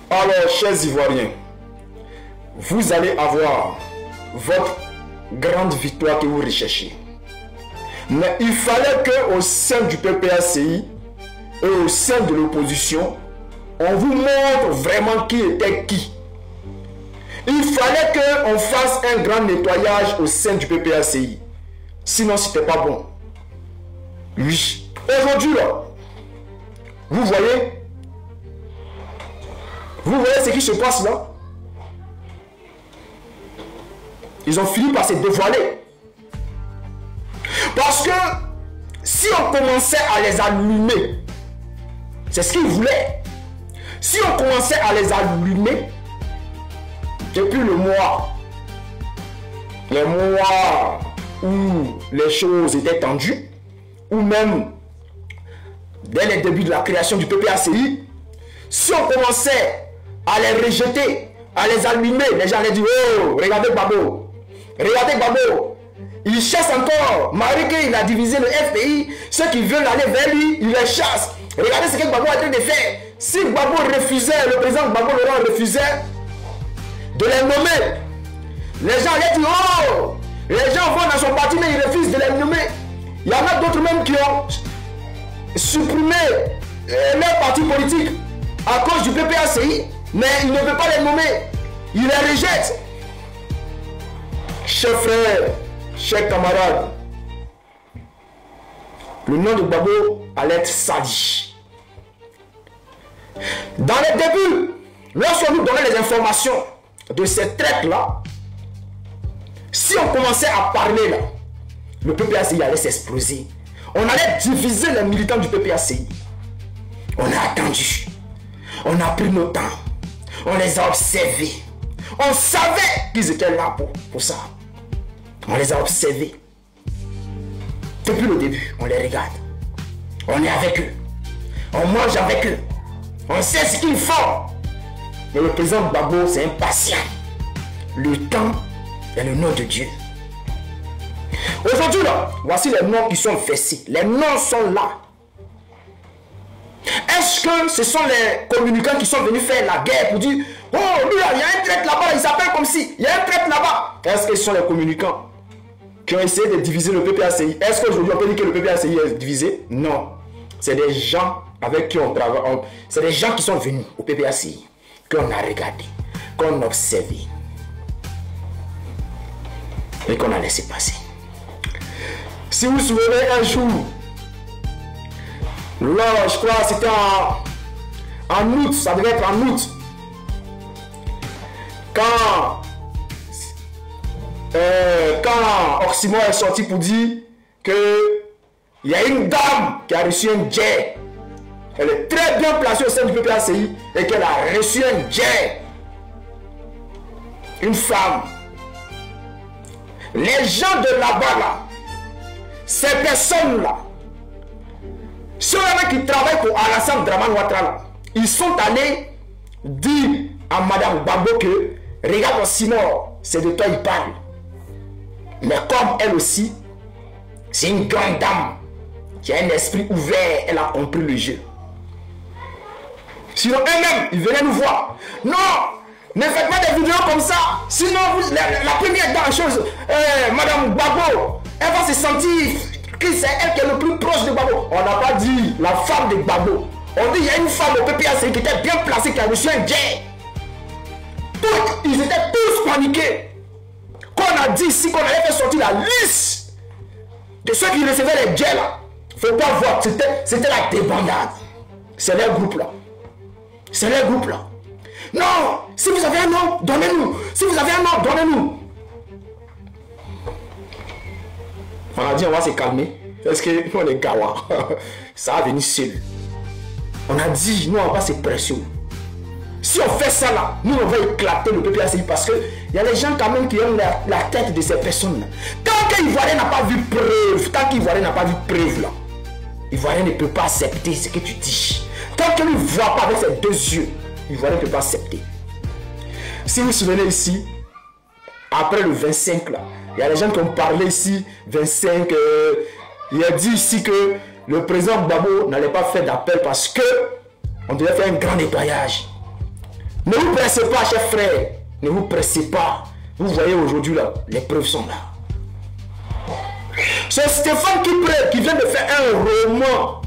Alors, chers Ivoiriens, vous allez avoir votre grande victoire que vous recherchez. Mais il fallait qu'au sein du PPACI et au sein de l'opposition, on vous montre vraiment qui était qui. Il fallait qu'on fasse un grand nettoyage au sein du PPACI. Sinon, c'était pas bon. Oui. Aujourd'hui, là, vous voyez ce qui se passe là? Ils ont fini par se dévoiler. Parce que si on commençait à les allumer, c'est ce qu'ils voulaient. Si on commençait à les allumer, depuis le mois, les mois où les choses étaient tendues, ou même dès le début de la création du PPACI, si on commençait à les rejeter, à les allumer, les gens allaient dire, oh, regardez Gbagbo, regardez Gbagbo. Il chasse encore. Malgré qu'il a divisé le FPI, ceux qui veulent aller vers lui, il les chasse. Regardez ce que Gbagbo est en train de faire. Si Gbagbo refusait, le président Gbagbo Laurent refusait de les nommer, les gens allaient dire, oh, les gens vont dans son parti, mais ils refusent de les nommer. Il y en a d'autres même qui ont supprimé leur parti politique à cause du PPACI, mais ils ne veulent pas les nommer. Ils les rejettent. Chers frères, chers camarades, le nom de Gbagbo allait être sali. Dans les débuts, lorsqu'on nous donnait les informations de ces traites-là, si on commençait à parler là, le PPACI allait s'exploser. On allait diviser les militants du PPACI. On a attendu. On a pris nos temps. On les a observés. On savait qu'ils étaient là pour ça. On les a observés. Depuis le début, on les regarde. On est avec eux. On mange avec eux. On sait ce qu'ils font. Mais le président Gbagbo, c'est impatient. Le temps est le nom de Dieu. Aujourd'hui, là, voici les noms qui sont versés. Les noms sont là. Est-ce que ce sont les communicants qui sont venus faire la guerre pour dire, oh, lui, là, il y a un traître là-bas, il s'appelle comme si, il y a un traître là-bas. Est-ce que ce sont les communicants qui ont essayé de diviser le PPACI? Est-ce qu'aujourd'hui, on peut dire que le PPACI est divisé? Non. C'est des gens avec qui on travaille. C'est des gens qui sont venus au PPACI, qu'on a regardé, qu'on a observé et qu'on a laissé passer. Si vous vous souvenez, un jour, là, je crois que c'était en août, ça devait être en août, quand Oxymore est sorti pour dire que il y a une dame qui a reçu un jet. Elle est très bien placée au sein du PPACI et qu'elle a reçu un jet. Une femme. Les gens de là-bas, là, ces personnes-là, ceux-là qui travaillent pour Alassane Dramane Ouattara, ils sont allés dire à Madame Gbagbo que regarde Oxymore, c'est de toi il parle. Mais comme elle aussi, c'est une grande dame qui a un esprit ouvert, elle a compris le jeu. Sinon eux-mêmes, ils venaient nous voir. Non, ne faites pas des vidéos comme ça. Sinon, la première dans la chose, Madame Gbagbo, elle va se sentir que c'est elle qui est le plus proche de Gbagbo. On n'a pas dit la femme de Gbagbo. On dit qu'il y a une femme au PPACI qui était bien placée, qui a reçu un jet. Ils étaient tous paniqués. Quand on a dit ici qu'on allait faire sortir la liste de ceux qui recevaient les jets là, il ne faut pas voir, c'était la débandade. C'est leur groupe là. C'est leur groupe là. Non, si vous avez un nom, donnez-nous. Si vous avez un nom, donnez-nous. On a dit on va se calmer. Parce que nous on est gawa. Ça va venir seul. On a dit nous on va se pression. Si on fait ça là, nous on va éclater le PPACI parce que il y a des gens quand même qui ont la tête de ces personnes là. Tant qu'Ivoirien n'a pas vu preuve, tant qu'Ivoirien n'a pas vu preuve là, Ivoirien ne peut pas accepter ce que tu dis. Tant qu'il ne voit pas avec ses deux yeux, Ivoirien ne peut pas accepter. Si vous vous souvenez ici, après le 25 là, il y a des gens qui ont parlé ici, 25, il a dit ici que le président Gbagbo n'allait pas faire d'appel parce que on devait faire un grand nettoyage. Ne vous pressez pas, chers frères. Ne vous pressez pas. Vous voyez aujourd'hui là, les preuves sont là. C'est Stéphane qui vient de faire un roman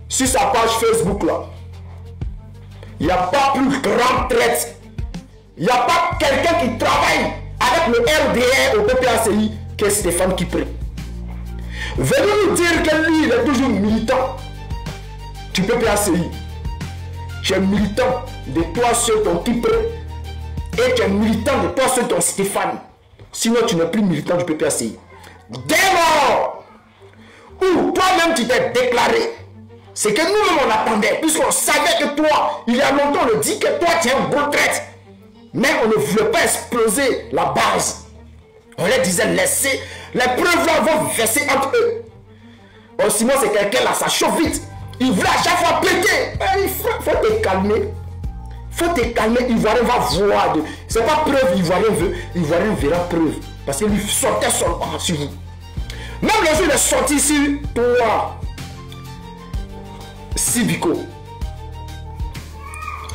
sur sa page Facebook là. Il n'y a pas plus grand traite. Il n'y a pas quelqu'un qui travaille avec le RDR au PPACI que Stéphane Kipré. Venez nous dire que lui, il est toujours militant du PPACI. Tu es militant de toi seul ton Kipré. Et tu es militant de toi seul ton Stéphane. Sinon, tu n'es plus militant du PPACI. Dès lors où toi-même tu t'es déclaré, c'est que nous-mêmes on attendait, puisqu'on savait que toi, il y a longtemps, on le dit que toi tu es un bon traître. Mais on ne voulait pas exploser la base. On leur disait laissez, les preuves là vont verser entre eux. Bon, Simon c'est quelqu'un là, ça chauffe vite. Il voulait à chaque fois péter. Il faut te calmer. Faut te calmer, Ivoirien va voir. C'est pas preuve, Ivoirien veut. Ivoirien verra preuve. Parce que lui sortait seulement sur vous. Même le jour il est sorti sur toi. Civico.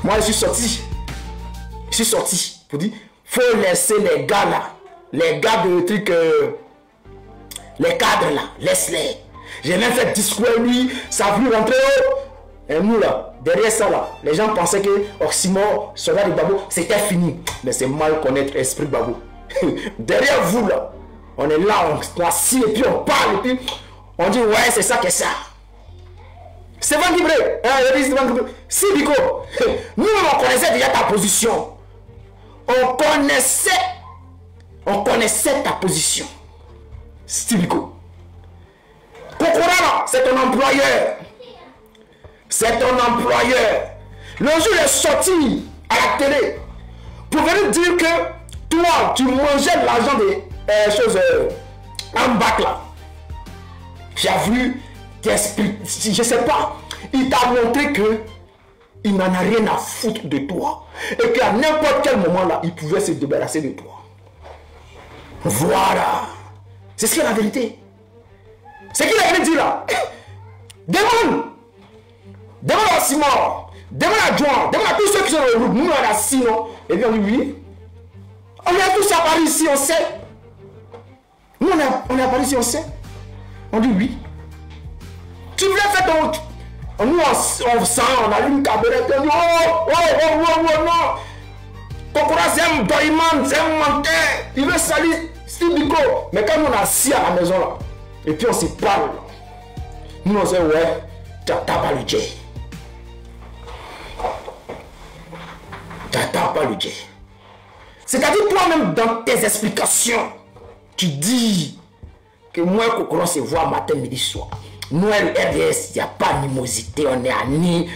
Moi je suis sorti. Je suis sorti. Pour dire, faut laisser les gars là. Les gars de truc. Les cadres là. Laisse-les. J'ai même fait discours lui. Ça a voulu rentrer. Et nous là. Derrière ça là. Les gens pensaient que Oxymore, soldat de Babo, c'était fini. Mais c'est mal connaître l'esprit Babo. Derrière vous là. On est là. On assis et puis on parle. Et puis on dit ouais c'est ça que ça. C'est Van Kipré. Si Biko, nous on connaissait déjà ta position. On connaissait ta position. Stibiko. Kokora, c'est ton employeur. C'est ton employeur. Le jour il est sorti à la télé pour venir dire que toi, tu mangeais l'argent des choses en bac là. J'ai voulu t'expliquer, je sais pas. Il t'a montré que il n'en a rien à foutre de toi. Et qu'à n'importe quel moment là, il pouvait se débarrasser de toi. Voilà. C'est ce qui est la vérité. C'est ce qu'il avait dit là. Demande. Demande à Simon. Demande à John. Demande à tous ceux qui sont dans le groupe. Nous, on a Simon. Et bien, oui. On est tous à Paris ici, on sait. Nous, on est à Paris ici, on sait. On dit oui. Tu voulais faire ton... Nous, on sent, on allume une cabrette, on dit oh, non. Kokora, c'est un doyman, c'est un menteur. Il veut salir Stibiko. Mais quand on est assis à la maison, là, et puis on se parle, nous, on dit ouais, tu n'attends pas le Dieu. Tu n'attends pas le Dieu. C'est-à-dire, toi-même, dans tes explications, tu dis que moi, Kokora, se voit matin, midi, soir. Nous, le RDS, il n'y a pas d'animosité, on est amis.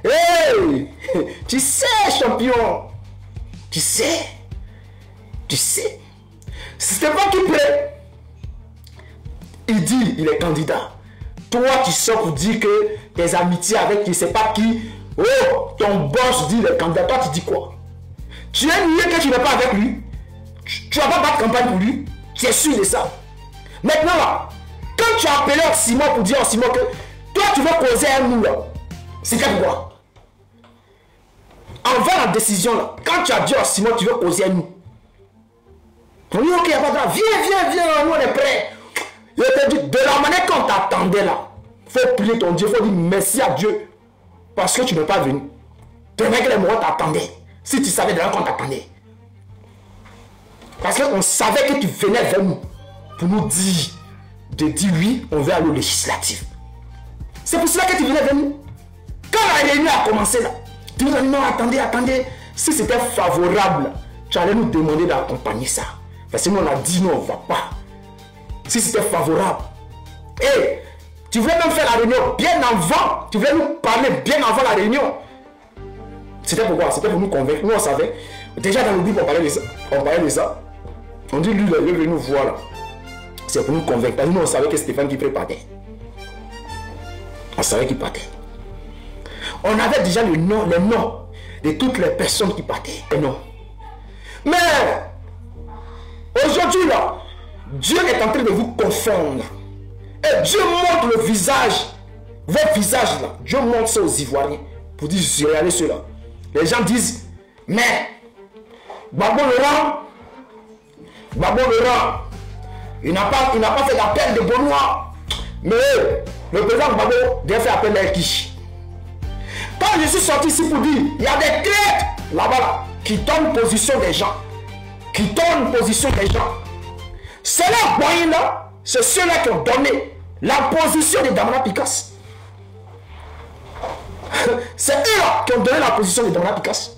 Hey, tu sais, champion. Tu sais. Stéphane Kipré, il dit, il est candidat. Toi, tu sors pour dire que tes amitiés avec je ne sais pas qui, oh, ton boss dit il est candidat. Toi, tu dis quoi? Tu es mieux que tu n'es pas avec lui. Tu ne vas pas battre campagne pour lui. Tu es sûr de ça. Maintenant, là, quand tu as appelé Simon pour dire à Simon que toi tu veux causer un nous là, c'était pourquoi? Envers la décision là, quand tu as dit à Simon tu veux causer un nous, on dit ok, il n'y a pas de drame, viens, nous on est prêts. Il te dit de la manière qu'on t'attendait là, il faut prier ton Dieu, il faut dire merci à Dieu parce que tu n'es pas venu. Tu vois que les moments t'attendaient, si tu savais de là qu'on t'attendait. Parce qu'on savait que tu venais vers nous pour nous dire. De dire oui, on veut aller au législatif. C'est pour cela que tu venais vers nous. Quand la réunion a commencé là, tu nous as dit non, attendez. Si c'était favorable, tu allais nous demander d'accompagner ça. Parce que nous on a dit non, on ne va pas. Si c'était favorable. Et tu voulais même faire la réunion bien avant. Tu voulais nous parler bien avant la réunion. C'était pourquoi? C'était pour nous convaincre. Nous on savait. Déjà dans le groupe on parlait de ça. On dit lui, il est venu nous voir là. C'est pour nous convaincre. Parce que nous, on savait que Stéphane Kipré partait. On savait qu'il partait. On avait déjà les noms de toutes les personnes qui partaient. Et non. Mais, aujourd'hui, là, Dieu est en train de vous confondre. Et Dieu montre le visage, votre visage, là. Dieu montre ça aux Ivoiriens. Pour dire, regardez ceux-là. Les gens disent, mais Gbagbo Laurent, il n'a pas fait l'appel de Benoît. Mais le président Gbagbo devait faire appel à Elkish. Quand je suis sorti ici pour dire, il y a des traîtres là-bas qui donnent position des gens. C'est là, là, c'est ceux-là qui ont donné la position de Damana Picasse. C'est eux-là qui ont donné la position de Damana Picasse.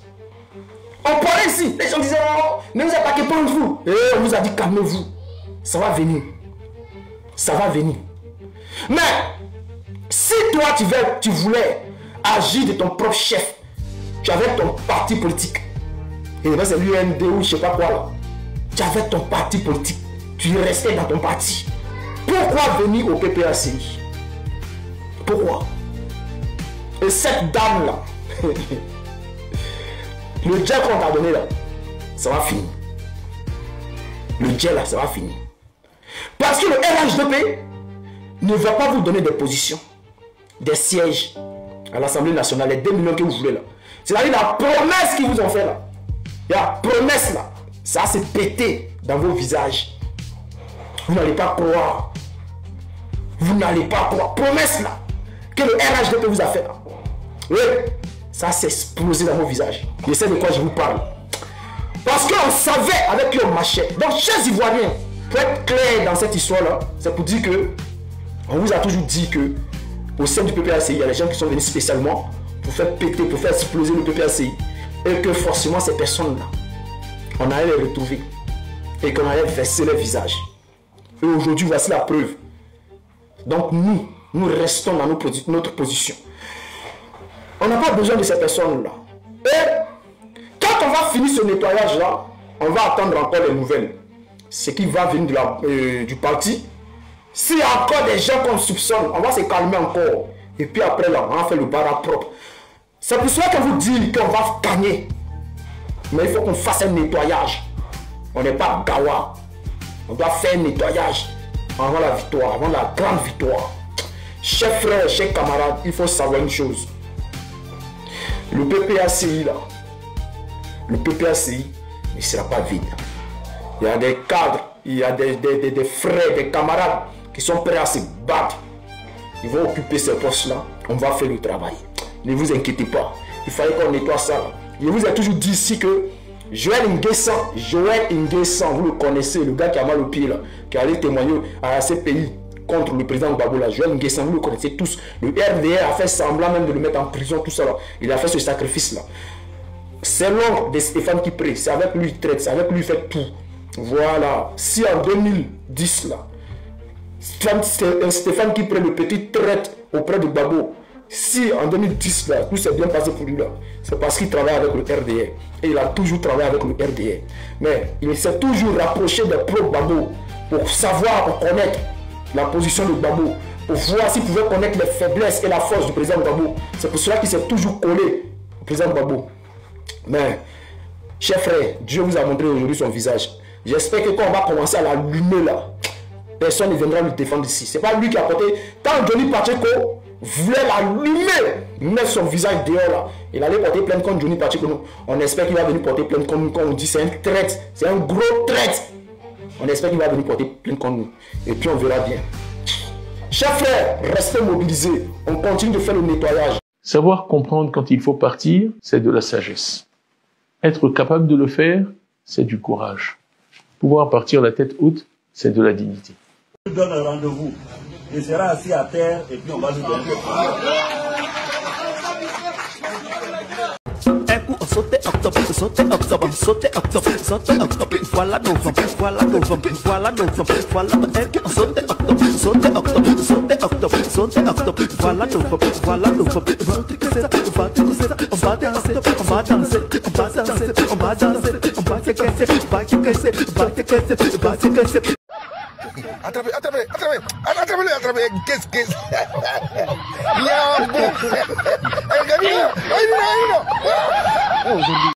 On parlait ici, les gens disaient, oh, ne vous attaquez pas entre vous. Et on vous a dit, calmez-vous. Ça va venir. Mais, si toi, tu voulais agir de ton propre chef, tu avais ton parti politique, et c'est l'UND ou je sais pas quoi là, tu avais ton parti politique, tu restais dans ton parti. Pourquoi venir au PPACI? Pourquoi? Et cette dame là, le jet qu'on t'a donné là, ça va finir. Le jet là, ça va finir. Parce que le RHDP ne va pas vous donner des positions, des sièges à l'Assemblée nationale, les 2 millions que vous voulez là. C'est-à-dire la promesse qu'ils vous ont fait là. La promesse là, ça s'est pété dans vos visages. Vous n'allez pas croire. Promesse là, que le RHDP vous a fait là. Oui, ça s'est explosé dans vos visages. Je sais de quoi je vous parle. Parce qu'on savait avec qui on marchait. Donc, chers Ivoiriens, pour être clair dans cette histoire-là, c'est pour dire que on vous a toujours dit que au sein du PPACI, il y a des gens qui sont venus spécialement pour faire péter, pour faire exploser le PPACI. Et que forcément, ces personnes-là, on allait les retrouver. Et qu'on allait verser leur visage. Et aujourd'hui, voici la preuve. Donc, nous restons dans notre position. On n'a pas besoin de ces personnes-là. Et quand on va finir ce nettoyage-là, on va attendre encore les nouvelles. Ce qui va venir du parti. S'il y a encore des gens qu'on soupçonne, on va se calmer encore. Et puis après, là, on va faire le bar propre. C'est pour cela qu'on vous dit qu'on va gagner. Mais il faut qu'on fasse un nettoyage. On n'est pas gawa. On doit faire un nettoyage avant la victoire, avant la grande victoire. Chers frères, chers camarades, il faut savoir une chose. Le PPACI là, le PPACI ne sera pas vide. Il y a des cadres, il y a des frères, des camarades qui sont prêts à se battre. Ils vont occuper ces postes-là. On va faire le travail. Ne vous inquiétez pas. Il fallait qu'on nettoie ça. Je vous ai toujours dit ici que Joël Nguessan, vous le connaissez, le gars qui a mal au pied là, qui allait témoigner à ces pays contre le président Gbagbo là. Joël Nguessan, vous le connaissez tous. Le RDR a fait semblant même de le mettre en prison, tout ça là. Il a fait ce sacrifice là. C'est l'oncle de Stéphane Kipré. C'est avec lui qu'il traite, c'est avec lui qu'il fait tout. Voilà. Si en 2010 là, Stéphane Kipré, le petit traite auprès de Gbagbo, si en 2010 là, tout s'est bien passé pour lui là, c'est parce qu'il travaille avec le RDR. Et il a toujours travaillé avec le RDR. Mais il s'est toujours rapproché des pro-Gbagbo pour savoir, pour connaître la position de Gbagbo, pour voir s'il pouvait connaître les faiblesses et la force du président Gbagbo. C'est pour cela qu'il s'est toujours collé au président Gbagbo. Mais, chers frères, Dieu vous a montré aujourd'hui son visage. J'espère que quand on va commencer à l'allumer là, personne ne viendra lui défendre ici. C'est pas lui qui a porté. Quand Johnny Pacheco voulait l'allumer, mettre son visage dehors là, il allait porter plainte contre Johnny Pacheco. On espère qu'il va venir porter plainte contre nous. Quand on dit c'est un traître, c'est un gros traître. On espère qu'il va venir porter plainte contre nous. Et puis on verra bien. Chers frères, restez mobilisés. On continue de faire le nettoyage. Savoir comprendre quand il faut partir, c'est de la sagesse. Être capable de le faire, c'est du courage. Pouvoir partir la tête haute, c'est de la dignité. Je donne un rendez-vous. Il sera assis à terre et puis on va lui donner le sauter octobre, sauter octobre, sauter octobre, sauter octobre, voilà novembre, voilà novembre, voilà novembre, voilà sauter octobre, sauter octobre, sauter octobre, sauter octobre, voilà novembre, voilà novembre, on va danser, on va danser, on va danser, on va danser, on va danser, on va se casser, on va se casser, on va se casser, on va se casser. Attrapez, attrapez, attrapez, attrapez-le, attrapez, qu'est-ce Il y a un bon.